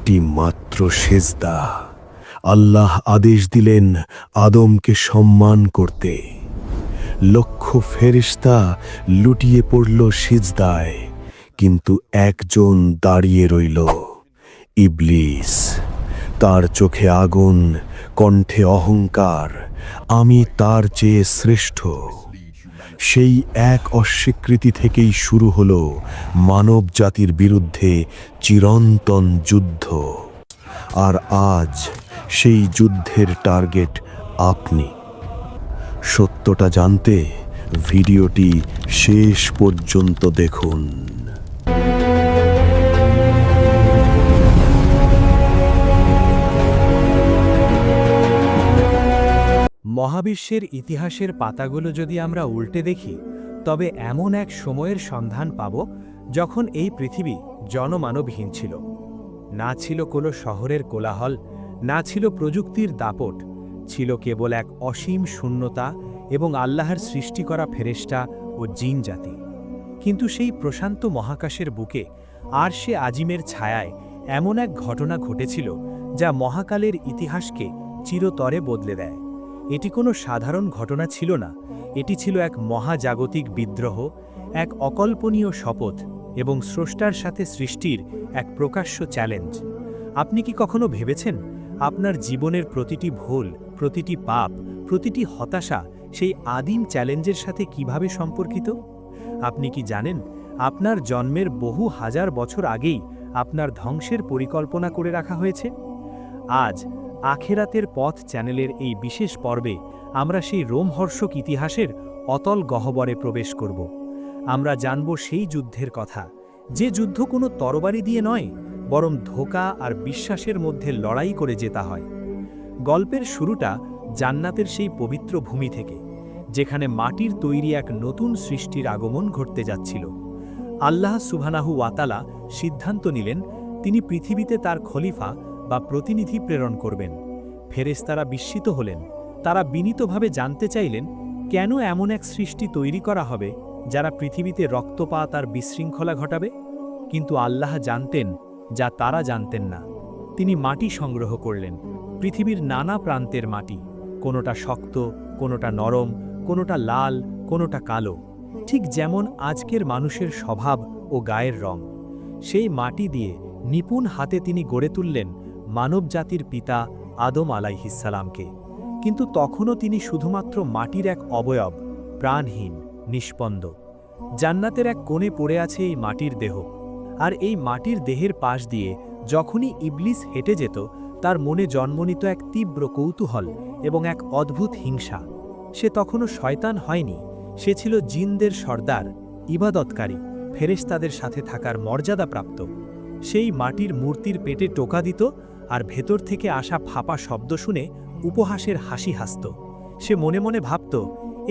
এটি মাত্র সেজদা। আল্লাহ আদেশ দিলেন আদমকে সম্মান করতে। লক্ষ ফেরেশতা লুটিয়ে পড়ল সিজদায়, কিন্তু একজন দাঁড়িয়ে রইল, ইবলিস। তার চোখে আগুন, কণ্ঠে অহংকার, আমি তার চেয়ে শ্রেষ্ঠ। সেই এক অস্বীকৃতি থেকেই শুরু হলো মানব জাতির বিরুদ্ধে চিরন্তন যুদ্ধ। আর আজ সেই যুদ্ধের টার্গেট আপনি। সত্যটা জানতে ভিডিওটি শেষ পর্যন্ত দেখুন। মহাবিশ্বের ইতিহাসের পাতাগুলো যদি আমরা উল্টে দেখি, তবে এমন এক সময়ের সন্ধান পাব যখন এই পৃথিবী জনমানবহীন ছিল। না ছিল কোনো শহরের কোলাহল, না ছিল প্রযুক্তির দাপট, ছিল কেবল এক অসীম শূন্যতা এবং আল্লাহর সৃষ্টি করা ফেরেশতা ও জিন জাতি। কিন্তু সেই প্রশান্ত মহাকাশের বুকে আরশে আজিমের ছায়ায় এমন এক ঘটনা ঘটেছিল যা মহাকালের ইতিহাসকে চিরতরে বদলে দেয়। এটি কোনো সাধারণ ঘটনা ছিল না, এটি ছিল এক মহাজাগতিক বিদ্রোহ, এক অকল্পনীয় শপথ এবং স্রষ্টার সাথে সৃষ্টির এক প্রকাশ্য চ্যালেঞ্জ। আপনি কি কখনো ভেবেছেন আপনার জীবনের প্রতিটি ভুল, প্রতিটি পাপ, প্রতিটি হতাশা সেই আদিম চ্যালেঞ্জের সাথে কিভাবে সম্পর্কিত? আপনি কি জানেন আপনার জন্মের বহু হাজার বছর আগেই আপনার ধ্বংসের পরিকল্পনা করে রাখা হয়েছে? আজ আখেরাতের পথ চ্যানেলের এই বিশেষ পর্বে আমরা সেই রোমহর্ষক ইতিহাসের অতল গহ্বরে প্রবেশ করব। আমরা জানব সেই যুদ্ধের কথা, যে যুদ্ধ কোনো তরবারি দিয়ে নয়, বরং ধোঁকা আর বিশ্বাসের মধ্যে লড়াই করে জেতা হয়। গল্পের শুরুটা জান্নাতের সেই পবিত্র ভূমি থেকে, যেখানে মাটির তৈরি এক নতুন সৃষ্টির আগমন ঘটতে যাচ্ছিল। আল্লাহ সুবহানাহু ওয়া তাআলা সিদ্ধান্ত নিলেন তিনি পৃথিবীতে তার খলিফা বা প্রতিনিধি প্রেরণ করবেন। ফেরেশতারা বিস্মিত হলেন। তারা বিনীতভাবে জানতে চাইলেন কেন এমন এক সৃষ্টি তৈরি করা হবে যারা পৃথিবীতে রক্তপাত আর বিশৃঙ্খলা ঘটাবে। কিন্তু আল্লাহ জানতেন যা তারা জানতেন না। তিনি মাটি সংগ্রহ করলেন, পৃথিবীর নানা প্রান্তের মাটি, কোনোটা শক্ত, কোনোটা নরম, কোনোটা লাল, কোনোটা কালো, ঠিক যেমন আজকের মানুষের স্বভাব ও গায়ের রং। সেই মাটি দিয়ে নিপুণ হাতে তিনি গড়ে তুললেন মানবজাতির পিতা আদম আলাইহিসসালামকে। কিন্তু তখনও তিনি শুধুমাত্র মাটির এক অবয়ব, প্রাণহীন, নিষ্পন্দ। জান্নাতের এক কোণে পড়ে আছে এই মাটির দেহ, আর এই মাটির দেহের পাশ দিয়ে যখনই ইবলিস হেঁটে যেত, তার মনে জন্ম নিত এক তীব্র কৌতূহল এবং এক অদ্ভুত হিংসা। সে তখনও শয়তান হয়নি, সে ছিল জিনদের সর্দার, ইবাদতকারী, ফেরেশতাদের সাথে থাকার মর্যাদাপ্রাপ্ত। সেই মাটির মূর্তির পেটে টোকা দিত আর ভেতর থেকে আসা ফাঁপা শব্দ শুনে উপহাসের হাসি হাসত। সে মনে মনে ভাবত,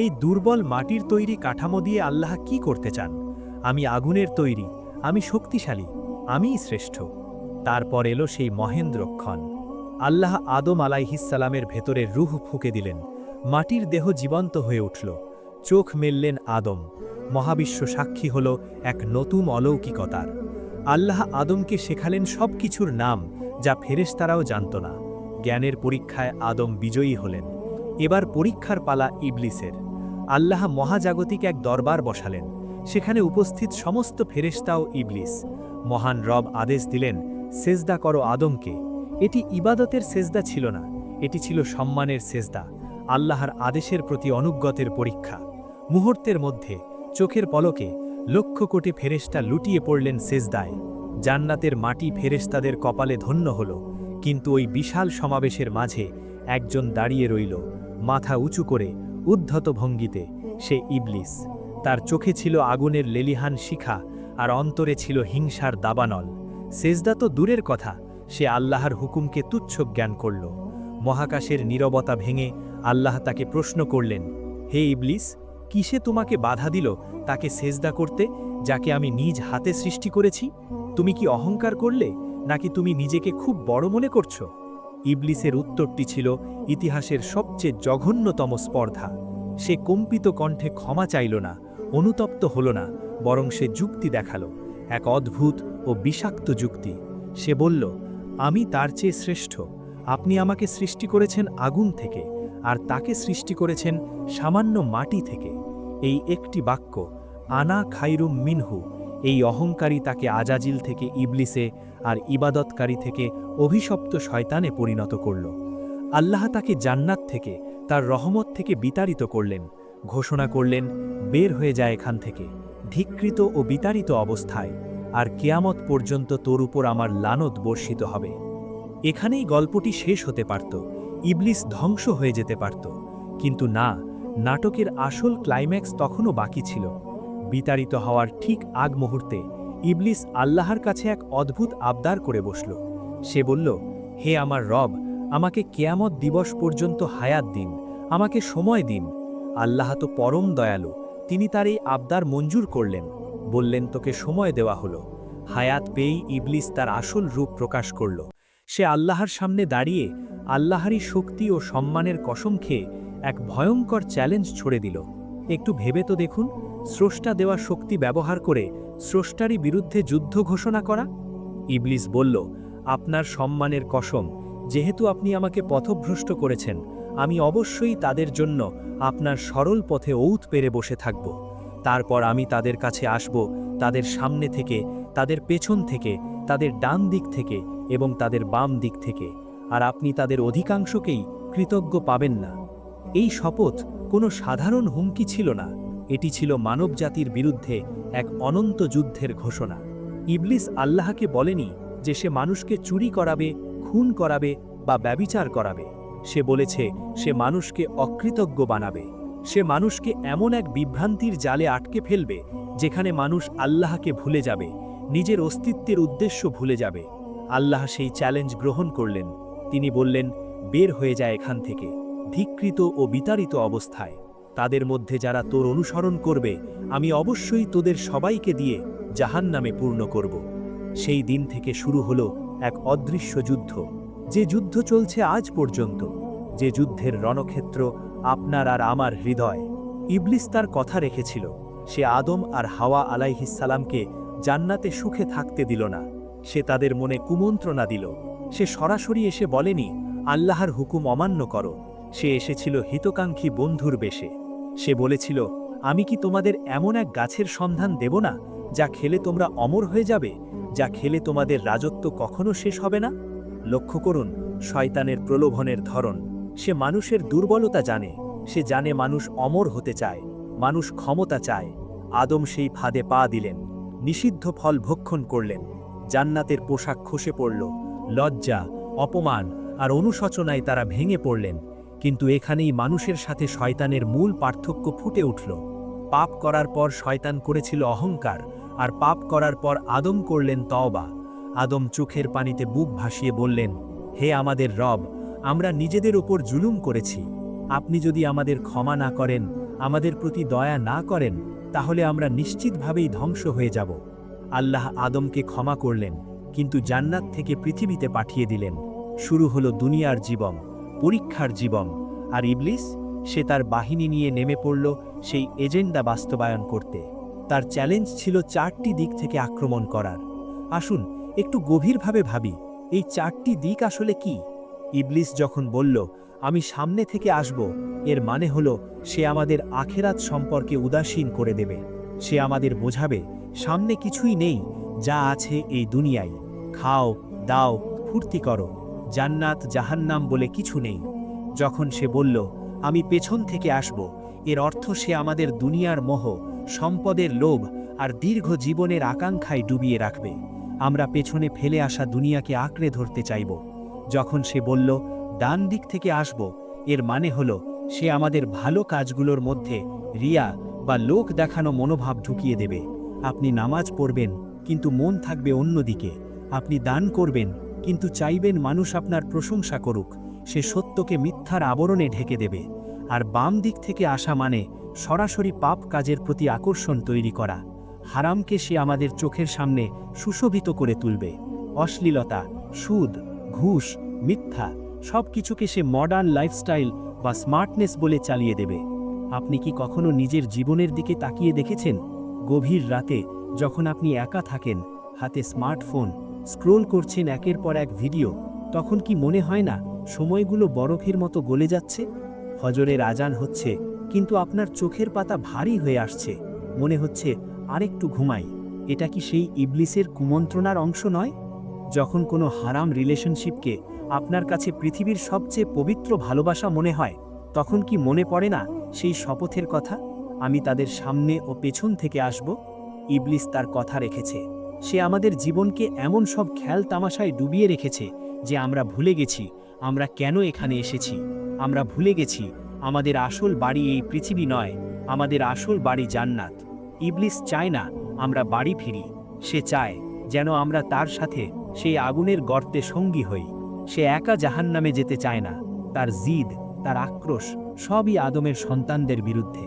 এই দুর্বল মাটির তৈরি কাঠামো দিয়ে আল্লাহ কি করতে চান? আমি আগুনের তৈরি, আমি শক্তিশালী, আমিই শ্রেষ্ঠ। তারপর এলো সেই মহেন্দ্রক্ষণ। আল্লাহ আদম আলাইহিসসালামের ভেতরে রূহ ফুঁকে দিলেন, মাটির দেহ জীবন্ত হয়ে উঠল। চোখ মেললেন আদম। মহাবিশ্ব সাক্ষী হল এক নতুন অলৌকিকতার। আল্লাহ আদমকে শেখালেন সব কিছুর নাম যা ফেরেশতারাও জানত না। জ্ঞানের পরীক্ষায় আদম বিজয়ী হলেন। এবার পরীক্ষার পালা ইবলিসের। আল্লাহ মহাজাগতিক এক দরবার বসালেন, সেখানে উপস্থিত সমস্ত ফেরেশতা ও ইবলিস। মহান রব আদেশ দিলেন, সেজদা করো আদমকে। এটি ইবাদতের সেজদা ছিল না, এটি ছিল সম্মানের সেজদা, আল্লাহর আদেশের প্রতি অনুজ্ঞতের পরীক্ষা। মুহূর্তের মধ্যে, চোখের পলকে, লক্ষ কোটি ফেরেশতা লুটিয়ে পড়লেন সেজদায়। জান্নাতের মাটি ফেরেশতাদের কপালে ধন্য হল। কিন্তু ওই বিশাল সমাবেশের মাঝে একজন দাঁড়িয়ে রইল, মাথা উঁচু করে, উদ্ধত ভঙ্গিতে। সে ইবলিস। তার চোখে ছিল আগুনের লেলিহান শিখা, আর অন্তরে ছিল হিংসার দাবানল। সেজদা তো দূরের কথা, সে আল্লাহর হুকুমকে তুচ্ছ জ্ঞান করল। মহাকাশের নীরবতা ভেঙে আল্লাহ তাকে প্রশ্ন করলেন, হে ইবলিস, কিসে তোমাকে বাধা দিল তাকে সেজদা করতে, যাকে আমি নিজ হাতে সৃষ্টি করেছি? তুমি কি অহংকার করলে, নাকি তুমি নিজেকে খুব বড় মনে করছো? ইবলিসের উত্তরটি ছিল ইতিহাসের সবচেয়ে জঘন্যতম স্পর্ধা। সে কম্পিত কণ্ঠে ক্ষমা চাইল না, অনুতপ্ত হল না, বরং সে যুক্তি দেখালো, এক অদ্ভুত ও বিষাক্ত যুক্তি। সে বলল, আমি তার চেয়ে শ্রেষ্ঠ। আপনি আমাকে সৃষ্টি করেছেন আগুন থেকে, আর তাকে সৃষ্টি করেছেন সামান্য মাটি থেকে। এই একটি বাক্য, আনা খাইরুম মিনহু, এই অহংকারী তাকে আজাজিল থেকে ইবলিসে আর ইবাদতকারী থেকে অভিশপ্ত শয়তানে পরিণত করল। আল্লাহ তাকে জান্নাত থেকে, তার রহমত থেকে বিতাড়িত করলেন, ঘোষণা করলেন, বের হয়ে যায় এখান থেকে, ধিক্কৃত ও বিতাড়িত অবস্থায়, আর কেয়ামত পর্যন্ত তোর উপর আমার লানত বর্ষিত হবে। এখানেই গল্পটি শেষ হতে পারত, ইবলিস ধ্বংস হয়ে যেতে পারত, কিন্তু না, নাটকের আসল ক্লাইম্যাক্স তখনও বাকি ছিল। বিতাড়িত হওয়ার ঠিক আগ মুহূর্তে ইবলিস আল্লাহর কাছে এক অদ্ভুত আবদার করে বসল। সে বলল, হে আমার রব, আমাকে কেয়ামত দিবস পর্যন্ত হায়াত দিন, আমাকে সময় দিন। আল্লাহ তো পরম দয়ালু, তিনি তার এই আবদার মঞ্জুর করলেন, বললেন, তোকে সময় দেওয়া হলো। হায়াত পেয়েই ইবলিস তার আসল রূপ প্রকাশ করল। সে আল্লাহর সামনে দাঁড়িয়ে আল্লাহরই শক্তি ও সম্মানের কসম খেয়ে এক ভয়ঙ্কর চ্যালেঞ্জ ছড়ে দিল। একটু ভেবে তো দেখুন, স্রষ্টা দেওয়া শক্তি ব্যবহার করে স্রষ্টারই বিরুদ্ধে যুদ্ধ ঘোষণা করা। ইবলিস বলল, আপনার সম্মানের কসম, যেহেতু আপনি আমাকে পথভ্রষ্ট করেছেন, আমি অবশ্যই তাদের জন্য আপনার সরল পথে ঔত পেরে বসে থাকব। তারপর আমি তাদের কাছে আসব, তাদের সামনে থেকে, তাদের পেছন থেকে, তাদের ডান দিক থেকে এবং তাদের বাম দিক থেকে, আর আপনি তাদের অধিকাংশকেই কৃতজ্ঞ পাবেন না। এই শপথ কোনো সাধারণ হুমকি ছিল না, এটি ছিল মানবজাতির বিরুদ্ধে এক অনন্ত যুদ্ধের ঘোষণা। ইবলিস আল্লাহকে বলেনি যে সে মানুষকে চুরি করাবে, খুন করাবে বা ব্যভিচার করাবে। সে বলেছে সে মানুষকে অকৃতজ্ঞ বানাবে। সে মানুষকে এমন এক বিভ্রান্তির জালে আটকে ফেলবে যেখানে মানুষ আল্লাহকে ভুলে যাবে, নিজের অস্তিত্বের উদ্দেশ্য ভুলে যাবে। আল্লাহ সেই চ্যালেঞ্জ গ্রহণ করলেন। তিনি বললেন, বের হয়ে যায় এখান থেকে, ধিক্কৃত ও বিতাড়িত অবস্থায়। তাদের মধ্যে যারা তোর অনুসরণ করবে, আমি অবশ্যই তোদের সবাইকে দিয়ে জাহান্নামে পূর্ণ করব। সেই দিন থেকে শুরু হলো এক অদৃশ্য যুদ্ধ, যে যুদ্ধ চলছে আজ পর্যন্ত, যে যুদ্ধের রণক্ষেত্র আপনার আর আমার হৃদয়। ইবলিস তার কথা রেখেছিল। সে আদম আর হাওয়া আলাইহিসসালামকে জান্নাতে সুখে থাকতে দিল না। সে তাদের মনে কুমন্ত্রণা দিল। সে সরাসরি এসে বলেনি, আল্লাহর হুকুম অমান্য করো। সে এসেছিল হিতকাঙ্ক্ষী বন্ধুর বেশে। সে বলেছিল, আমি কি তোমাদের এমন এক গাছের সন্ধান দেব না, যা খেলে তোমরা অমর হয়ে যাবে, যা খেলে তোমাদের রাজত্ব কখনো শেষ হবে না? লক্ষ্য করুন শয়তানের প্রলোভনের ধরন। সে মানুষের দুর্বলতা জানে। সে জানে মানুষ অমর হতে চায়, মানুষ ক্ষমতা চায়। আদম সেই ফাঁদে পা দিলেন, নিষিদ্ধ ফল ভক্ষণ করলেন। জান্নাতের পোশাক খসে পড়ল। লজ্জা, অপমান আর অনুশোচনায় তারা ভেঙে পড়লেন। কিন্তু এখানেই মানুষের সাথে শয়তানের মূল পার্থক্য ফুটে উঠল। পাপ করার পর শয়তান করেছিল অহংকার, আর পাপ করার পর আদম করলেন তওবা। আদম চোখের পানিতে বুক ভাসিয়ে বললেন, হে আমাদের রব, আমরা নিজেদের ওপর জুলুম করেছি। আপনি যদি আমাদের ক্ষমা না করেন, আমাদের প্রতি দয়া না করেন, তাহলে আমরা নিশ্চিতভাবেই ধ্বংস হয়ে যাব। আল্লাহ আদমকে ক্ষমা করলেন, কিন্তু জান্নাত থেকে পৃথিবীতে পাঠিয়ে দিলেন। শুরু হলো দুনিয়ার জীবন, পরীক্ষার জীবন। আর ইবলিস, সে তার বাহিনী নিয়ে নেমে পড়ল সেই এজেন্ডা বাস্তবায়ন করতে। তার চ্যালেঞ্জ ছিল 4টি দিক থেকে আক্রমণ করার। আসুন একটু গভীরভাবে ভাবি, এই 4টি দিক আসলে কি? ইবলিস যখন বলল, আমি সামনে থেকে আসব, এর মানে হলো সে আমাদের আখেরাত সম্পর্কে উদাসীন করে দেবে। সে আমাদের বোঝাবে, সামনে কিছুই নেই, যা আছে এই দুনিয়ায়। খাও, দাও, ফুর্তি করো, জান্নাত জাহান্নাম বলে কিছু নেই। যখন সে বলল, আমি পেছন থেকে আসব, এর অর্থ সে আমাদের দুনিয়ার মোহ, সম্পদের লোভ আর দীর্ঘ জীবনের আকাঙ্ক্ষায় ডুবিয়ে রাখবে। আমরা পেছনে ফেলে আসা দুনিয়াকে আঁকড়ে ধরতে চাইব। যখন সে বলল, ডান দিক থেকে আসব, এর মানে হলো সে আমাদের ভালো কাজগুলোর মধ্যে রিয়া বা লোক দেখানো মনোভাব ঢুকিয়ে দেবে। আপনি নামাজ পড়বেন, কিন্তু মন থাকবে অন্যদিকে। আপনি দান করবেন, কিন্তু চাইবেন মানুষ আপনার প্রশংসা করুক। সে সত্যকে মিথ্যার আবরণে ঢেকে দেবে। আর বাম দিক থেকে আসা মানে সরাসরি পাপ কাজের প্রতি আকর্ষণ তৈরি করা। হারামকে সে আমাদের চোখের সামনে সুশোভিত করে তুলবে। অশ্লীলতা, সুদ, ঘুষ, মিথ্যা সব কিছুকে সে মডার্ন লাইফস্টাইল বা স্মার্টনেস বলে চালিয়ে দেবে। আপনি কি কখনো নিজের জীবনের দিকে তাকিয়ে দেখেছেন? গভীর রাতে যখন আপনি একা থাকেন, হাতে স্মার্টফোন, স্ক্রোল করছেন একের পর এক ভিডিও, তখন কি মনে হয় না সময়গুলো বরফের মতো গলে যাচ্ছে? ফজরের আজান হচ্ছে, কিন্তু আপনার চোখের পাতা ভারী হয়ে আসছে, মনে হচ্ছে আরেকটু ঘুমাই। এটা কি সেই ইবলিসের কুমন্ত্রণার অংশ নয়? যখন কোনো হারাম রিলেশনশিপকে আপনার কাছে পৃথিবীর সবচেয়ে পবিত্র ভালোবাসা মনে হয়, তখন কি মনে পড়ে না সেই শপথের কথা, আমি তাদের সামনে ও পেছন থেকে আসব? ইবলিস তার কথা রেখেছে। সে আমাদের জীবনকে এমন সব খেল তামাশায় ডুবিয়ে রেখেছে যে আমরা ভুলে গেছি আমরা কেন এখানে এসেছি। আমরা ভুলে গেছি আমাদের আসল বাড়ি এই পৃথিবী নয়, আমাদের আসল বাড়ি জান্নাত। ইবলিস চায় না আমরা বাড়ি ফিরি, সে চায় যেন আমরা তার সাথে সেই আগুনের গর্তে সঙ্গী হই। সে একা জাহান্নামে যেতে চায় না, তার জিদ, তার আক্রোশ সবই আদমের সন্তানদের বিরুদ্ধে।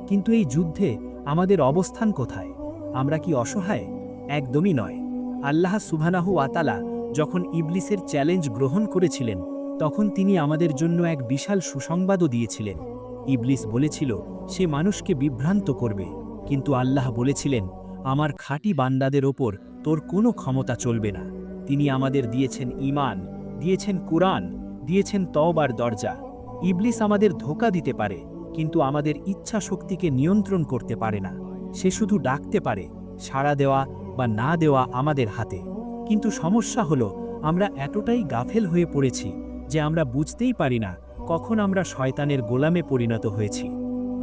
কিন্তু এই যুদ্ধে আমাদের অবস্থান কোথায়? আমরা কি অসহায়? একদমই নয়। আল্লাহ সুবহানাহু ওয়া তাআলা যখন ইবলিসের চ্যালেঞ্জ গ্রহণ করেছিলেন, তখন তিনি আমাদের জন্য এক বিশাল সুসংবাদও দিয়েছিলেন। ইবলিস বলেছিল সে মানুষকে বিভ্রান্ত করবে, কিন্তু আল্লাহ বলেছিলেন আমার খাঁটি বান্দাদের ওপর তোর কোনো ক্ষমতা চলবে না। তিনি আমাদের দিয়েছেন ঈমান, দিয়েছেন কুরআন, দিয়েছেন তওবার দরজা। ইবলিস আমাদের ধোঁকা দিতে পারে, কিন্তু আমাদের ইচ্ছা শক্তিকে নিয়ন্ত্রণ করতে পারে না। সে শুধু ডাকতে পারে, সাড়া দেওয়া বা না দেওয়া আমাদের হাতে। কিন্তু সমস্যা হলো আমরা এতটাই গাফেল হয়ে পড়েছি যে আমরা বুঝতেই পারি না কখন আমরা শয়তানের গোলামে পরিণত হয়েছি।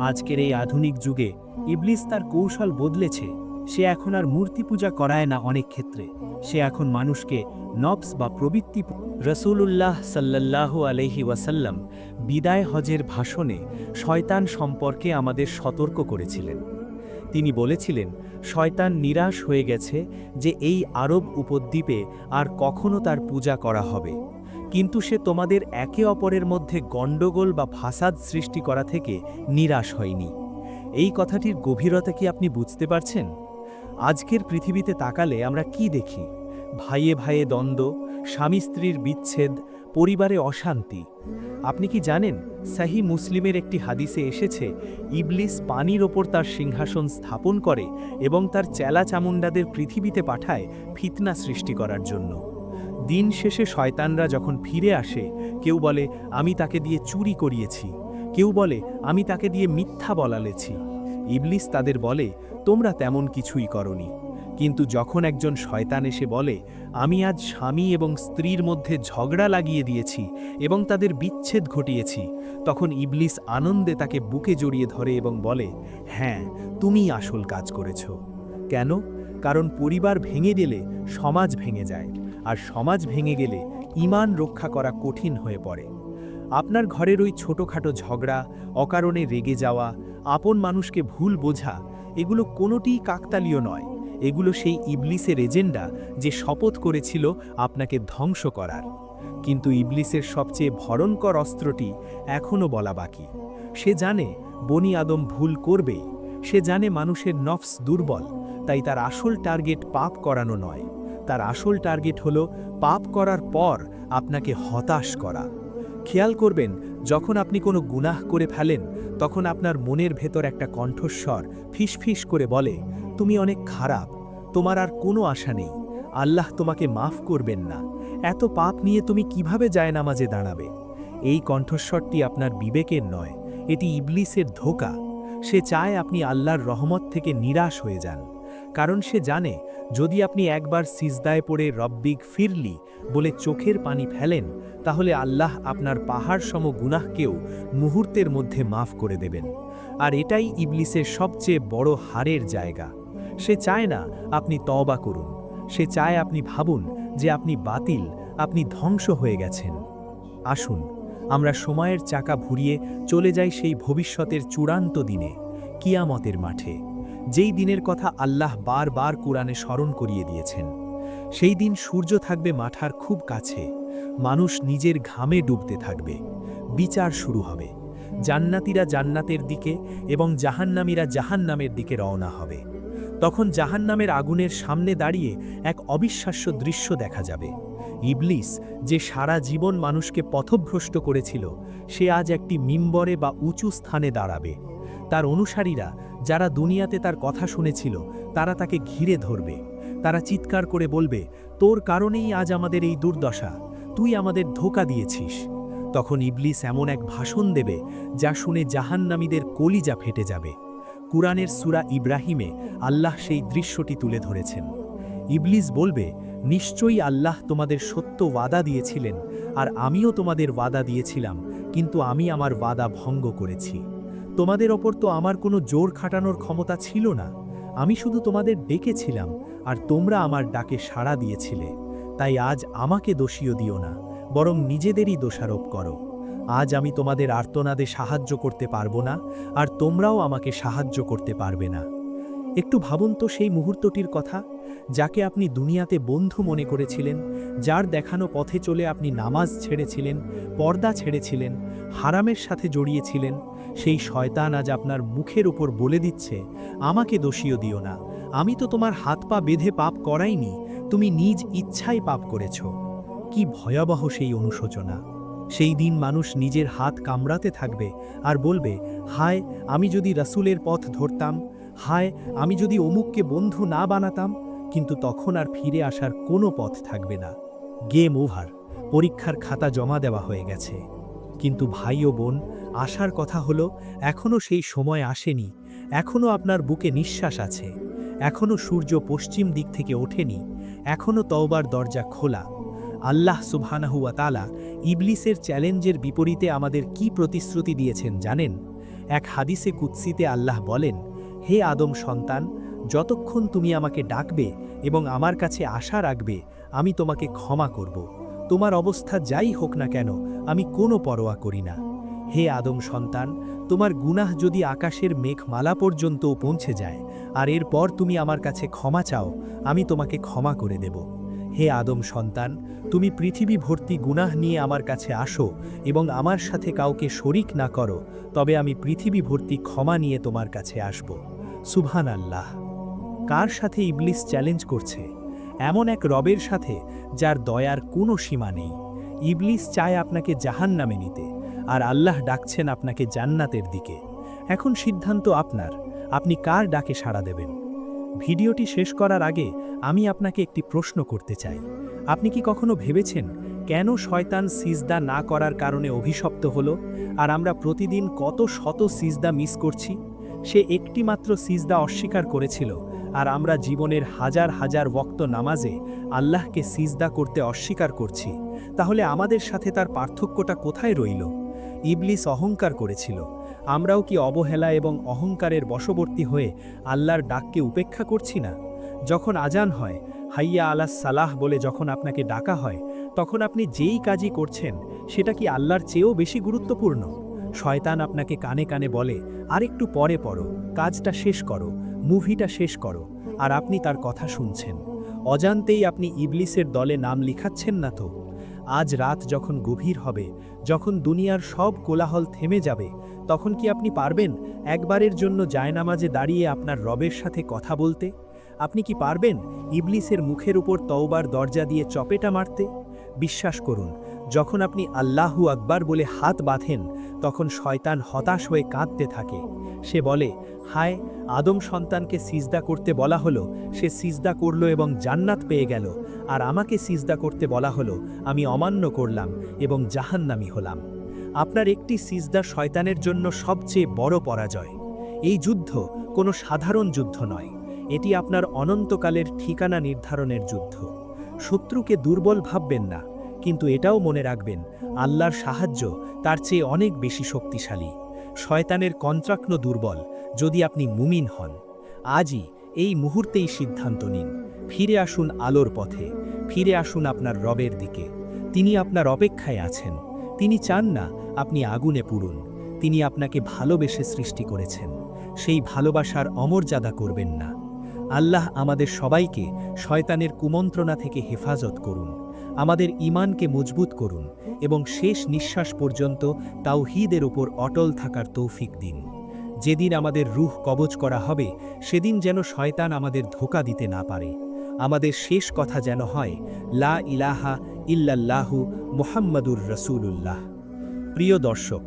আজকের এই আধুনিক যুগে ইবলিস তার কৌশল বদলেছে। সে এখন আর মূর্তি পূজা করায় না, অনেক ক্ষেত্রে সে এখন মানুষকে নফস বা প্রবৃত্তি। রাসূলুল্লাহ সাল্লাল্লাহু আলাইহি ওয়াসাল্লাম বিদায় হজের ভাষণে শয়তান সম্পর্কে আমাদের সতর্ক করেছিলেন। তিনি বলেছিলেন শয়তান নিরাশ হয়ে গেছে যে এই আরব উপদ্বীপে আর কখনো তার পূজা করা হবে, কিন্তু সে তোমাদের একে অপরের মধ্যে গণ্ডগোল বা ফাসাদ সৃষ্টি করা থেকে নিরাশ হয়নি। এই কথাটির গভীরতা কি আপনি বুঝতে পারছেন? আজকের পৃথিবীতে তাকালে আমরা কি দেখি? ভাইয়ে ভাইয়ে দ্বন্দ্ব, স্বামী স্ত্রীর বিচ্ছেদ, পরিবারে অশান্তি। আপনি কি জানেন সহিহ মুসলিমের একটি হাদিসে এসেছে ইবলিস পানির ওপর তার সিংহাসন স্থাপন করে এবং তার চেলা চামুন্ডাদের পৃথিবীতে পাঠায় ফিতনা সৃষ্টি করার জন্য। দিন শেষে শয়তানরা যখন ফিরে আসে, কেউ বলে আমি তাকে দিয়ে চুরি করিয়েছি, কেউ বলে আমি তাকে দিয়ে মিথ্যা বলালেছি। ইবলিস তাদের বলে তোমরা তেমন কিছুই করনি। কিন্তু যখন একজন শয়তান এসে বলে আমি আজ স্বামী এবং স্ত্রীর মধ্যে ঝগড়া লাগিয়ে দিয়েছি এবং তাদের বিচ্ছেদ ঘটিয়েছি, তখন ইবলিস আনন্দে তাকে বুকে জড়িয়ে ধরে এবং বলে হ্যাঁ, তুমিই আসল কাজ করেছ। কেন? কারণ পরিবার ভেঙে গেলে সমাজ ভেঙে যায়, আর সমাজ ভেঙে গেলে ঈমান রক্ষা করা কঠিন হয়ে পড়ে। আপনার ঘরের ওই ছোটখাটো ঝগড়া, অকারণে রেগে যাওয়া, আপন মানুষকে ভুল বোঝা, এগুলো কোনোটিই কাকতালীয় নয়। এগুলো সেই ইবলিসের এজেন্ডা যে শপথ করেছিল আপনাকে ধ্বংস করার। কিন্তু ইবলিসের সবচেয়ে ভয়ঙ্কর অস্ত্রটি এখনও বলা বাকি। সে জানে বনি আদম ভুল করবেই। সে জানে মানুষের নফস দুর্বল, তাই তার আসল টার্গেট পাপ করানো নয়। তার আসল টার্গেট হলো পাপ করার পর আপনাকে হতাশ করা। খেয়াল করবেন, যখন আপনি কোনো গুনাহ করে ফেলেন, তখন আপনার মনের ভেতর একটা কণ্ঠস্বর ফিসফিস করে বলে তুমি অনেক খারাপ, তোমার আর কোনো আশা নেই, আল্লাহ তোমাকে মাফ করবেন না, এত পাপ নিয়ে তুমি কিভাবে জায়নামাজে দাঁড়াবে। এই কণ্ঠস্বরটি আপনার বিবেকের নয়, এটি ইবলিসের ধোঁকা। সে চায় আপনি আল্লাহর রহমত থেকে নিরাশ হয়ে যান, কারণ সে জানে যদি আপনি একবার সিজদায় পড়ে রব্বিক ফিরলি বলে চোখের পানি ফেলেন, তাহলে আল্লাহ আপনার পাহাড় সম গুনাহকেও মুহূর্তের মধ্যে মাফ করে দেবেন। আর এটাই ইবলিসের সবচেয়ে বড় হারের জায়গা। সে চায় না আপনি তওবা করুন, সে চায় আপনি ভাবুন যে আপনি বাতিল, আপনি ধ্বংস হয়ে গেছেন। আসুন আমরা সময়ের চাকা ঘুরিয়ে চলে যাই সেই ভবিষ্যতের চূড়ান্ত দিনে, কিয়ামতের মাঠে, যেই দিনের কথা আল্লাহ বারবার কোরআনে স্মরণ করিয়ে দিয়েছেন। সেই দিন সূর্য থাকবে মাথার খুব কাছে, মানুষ নিজের ঘামে ডুবতে থাকবে, বিচার শুরু হবে। জান্নাতীরা জান্নাতের দিকে এবং জাহান্নামীরা জাহান্নামের দিকে রওনা হবে। তখন জাহান্নামের আগুনের সামনে দাঁড়িয়ে এক অবিশ্বাস্য দৃশ্য দেখা যাবে। ইবলিস, যে সারা জীবন মানুষকে পথভ্রষ্ট করেছিল, সে আজ একটি মিম্বরে বা উঁচু স্থানে দাঁড়াবে। তার অনুসারীরা, যারা দুনিয়াতে তার কথা শুনেছিল, তারা তাকে ঘিরে ধরবে। তারা চিৎকার করে বলবে, তোর কারণেই আজ আমাদের এই দুর্দশা, তুই আমাদের ধোঁকা দিয়েছিস। তখন ইবলিস এমন এক ভাষণ দেবে যা শুনে জাহান্নামীদের কলিজা ফেটে যাবে। কুরআনের সূরা ইব্রাহিমে আল্লাহ সেই দৃশ্যটি তুলে ধরেছেন। ইবলিস বলবে, নিশ্চয়ই আল্লাহ তোমাদের সত্য ওয়াদা দিয়েছিলেন, আর আমিও তোমাদের ওয়াদা দিয়েছিলাম, কিন্তু আমি আমার ওয়াদা ভঙ্গ করেছি। তোমাদের ওপর তো আমার কোনো জোর খাটানোর ক্ষমতা ছিল না, আমি শুধু তোমাদের ডেকেছিলাম, আর তোমরা আমার ডাকে সাড়া দিয়েছিলে। তাই আজ আমাকে দোষীও দিও না, বরং নিজেদেরই দোষারোপ করো। আজ আমি তোমাদের আর্তনাদে সাহায্য করতে পারবো না, আর তোমরাও আমাকে সাহায্য করতে পারবে না। একটু ভাবুন তো সেই মুহূর্তটির কথা, যাকে আপনি দুনিয়াতে বন্ধু মনে করেছিলেন, যার দেখানো পথে চলে আপনি নামাজ ছেড়েছিলেন, পর্দা ছেড়েছিলেন, হারামের সাথে জড়িয়েছিলেন। সেই শয়তান আজ আপনার মুখের উপর বলে দিচ্ছে, আমাকে দোষীও দিও না, আমি তো তোমার হাত পা বেঁধে পাপ করাইনি, তুমি নিজ ইচ্ছায় পাপ করেছ। কি ভয়াবহ সেই অনুশোচনা! সেই দিন মানুষ নিজের হাত কামড়াতে থাকবে আর বলবে, হায় আমি যদি রাসূলের পথ ধরতাম, হায় আমি যদি অমুককে বন্ধু না বানাতাম। কিন্তু তখন আর ফিরে আসার কোনো পথ থাকবে না। গেম ওভার, পরীক্ষার খাতা জমা দেওয়া হয়ে গেছে। কিন্তু ভাই ও বোন, আসার কথা হলো, এখনও সেই সময় আসেনি, এখনও আপনার বুকে নিঃশ্বাস আছে, এখনও সূর্য পশ্চিম দিক থেকে ওঠেনি, এখনও তওবার দরজা খোলা। আল্লাহ সুবহানাহু ওয়া তাআলা ইবলিসের চ্যালেঞ্জের বিপরীতে আমাদের কি প্রতিশ্রুতি দিয়েছেন জানেন? এক হাদিসে কুদসিতে আল্লাহ বলেন, হে আদম সন্তান, যতক্ষণ তুমি আমাকে ডাকবে এবং আমার কাছে আশা রাখবে, আমি তোমাকে ক্ষমা করব। তোমার অবস্থা যাই হোক না কেন, আমি কোনো পরোয়া করি না। হে আদম সন্তান, তোমার গুনাহ যদি আকাশের মেঘমালা পর্যন্তও পৌঁছে যায়, আর এরপর তুমি আমার কাছে ক্ষমা চাও, আমি তোমাকে ক্ষমা করে দেব। হে আদম সন্তান, তুমি পৃথিবী ভর্তি গুনাহ নিয়ে আমার কাছে আসো এবং আমার সাথে কাউকে শরিক না করো, তবে আমি পৃথিবী ভর্তি ক্ষমা নিয়ে তোমার কাছে আসব। সুবহানাল্লাহ! কার সাথে ইবলিস চ্যালেঞ্জ করছে? এমন এক রবের সাথে যার দয়ার কোনো সীমা নেই। ইবলিস চায় আপনাকে জাহান্নামে নিতে, আর আল্লাহ ডাকছেন আপনাকে জান্নাতের দিকে। এখন সিদ্ধান্ত আপনার, আপনি কার ডাকে সাড়া দেবেন। ভিডিওটি শেষ করার আগে আমি আপনাকে একটি প্রশ্ন করতে চাই। আপনি কি কখনো ভেবেছেন কেন শয়তান সিজদা না করার কারণে অভিশপ্ত হলো, আর আমরা প্রতিদিন কত শত সিজদা মিস করছি? সে একটি মাত্র সিজদা অস্বীকার করেছিল, আর আমরা জীবনের হাজার হাজার ওয়াক্ত নামাজে আল্লাহকে সিজদা করতে অস্বীকার করছি। তাহলে আমাদের সাথে তার পার্থক্যটা কোথায় রইল? ইবলিস অহংকার করেছিল, আমরাও কি অবহেলা এবং অহংকারের বশবর্তী হয়ে আল্লাহর ডাককে উপেক্ষা করছি না? যখন আজান হয়, হাইয়া আলাস সালাহ বলে যখন আপনাকে ডাকা হয়, তখন আপনি যেই কাজই করছেন সেটা কি আল্লাহর চেয়েও বেশি গুরুত্বপূর্ণ? শয়তান আপনাকে কানে কানে বলে, আরেকটু পরে পড়ো, কাজটা শেষ করো, মুভিটা শেষ করো, আর আপনি তার কথা শুনছেন। অজান্তেই আপনি ইবলিসের দলে নাম লিখাচ্ছেন না তো? আজ রাত যখন গভীর হবে, যখন দুনিয়ার সব কোলাহল থেমে যাবে, তখন কি আপনি পারবেন একবারের জন্য জায়নামাজে দাঁড়িয়ে আপনার রবের সাথে কথা বলতে? আপনি কি পারবেন ইবলিসের মুখের উপর তওবার দরজা দিয়ে চপেটা মারতে? বিশ্বাস করুন, যখন আপনি আল্লাহু আকবার বলে হাত বাঁধেন, তখন শয়তান হতাশ হয়ে কাঁদতে থাকে। সে বলে, হায়, আদম সন্তানকে সিজদা করতে বলা হলো, সে সিজদা করল এবং জান্নাত পেয়ে গেল, আর আমাকে সিজদা করতে বলা হলো, আমি অমান্য করলাম এবং জাহান্নামী হলাম। আপনার একটি সিজদা শয়তানের জন্য সবচেয়ে বড় পরাজয়। এই যুদ্ধ কোনো সাধারণ যুদ্ধ নয়, এটি আপনার অনন্তকালের ঠিকানা নির্ধারণের যুদ্ধ। শত্রুকে দুর্বল ভাববেন না, কিন্তু এটাও মনে রাখবেন, আল্লাহর সাহায্য তার চেয়ে অনেক বেশি শক্তিশালী। শয়তানের কন্ত্রাক্ন দুর্বল যদি আপনি মুমিন হন। আজই এই মুহূর্তেই সিদ্ধান্ত নিন, ফিরে আসুন আলোর পথে, ফিরে আসুন আপনার রবের দিকে। তিনি আপনার অপেক্ষায় আছেন। তিনি চান না আপনি আগুনে পুড়ুন। তিনি আপনাকে ভালোবেসে সৃষ্টি করেছেন, সেই ভালোবাসার অমর্যাদা করবেন না। আল্লাহ আমাদের সবাইকে শয়তানের কুমন্ত্রণা থেকে হেফাজত করুন, আমাদের ঈমানকে মজবুত করুন এবং শেষ নিঃশ্বাস পর্যন্ত তাওহীদের উপর অটল থাকার তৌফিক দিন। যেদিন আমাদের রূহ কবজ করা হবে, সেদিন যেন শয়তান আমাদের ধোঁকা দিতে না পারে। আমাদের শেষ কথা যেন হয়, লা ইলাহা ইল্লাল্লাহু মুহাম্মাদুর রাসূলুল্লাহ। প্রিয় দর্শক,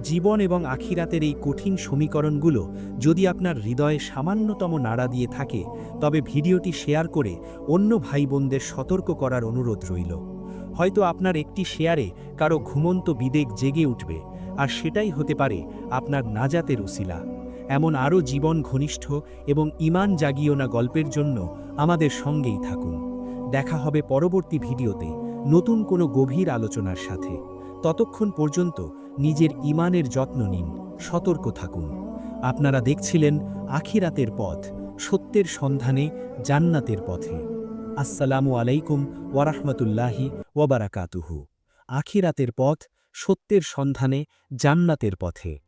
জীবন এবং আখিরাতের এই কঠিন সমীকরণগুলো যদি আপনার হৃদয়ে সামান্যতম নাড়া দিয়ে থাকে, তবে ভিডিওটি শেয়ার করে অন্য ভাই বোনদের সতর্ক করার অনুরোধ রইল। হয়তো আপনার একটি শেয়ারে কারো ঘুমন্ত বিবেক জেগে উঠবে, আর সেটাই হতে পারে আপনার নাজাতের উসিলা। এমন আরও জীবন ঘনিষ্ঠ এবং ঈমান জাগিও না গল্পের জন্য আমাদের সঙ্গেই থাকুন। দেখা হবে পরবর্তী ভিডিওতে নতুন কোনো গভীর আলোচনার সাথে। ততক্ষণ পর্যন্ত নিজের ঈমানের যত্ন নিন, সতর্ক থাকুন। আপনারা দেখছিলেন আখিরাতের পথ, সত্যের সন্ধানে জান্নাতের পথে। আসসালামু আলাইকুম ওয়ারাহমাতুল্লাহি ওয়াবারাকাতুহু। আখিরাতের পথ, সত্যের সন্ধানে জান্নাতের পথে।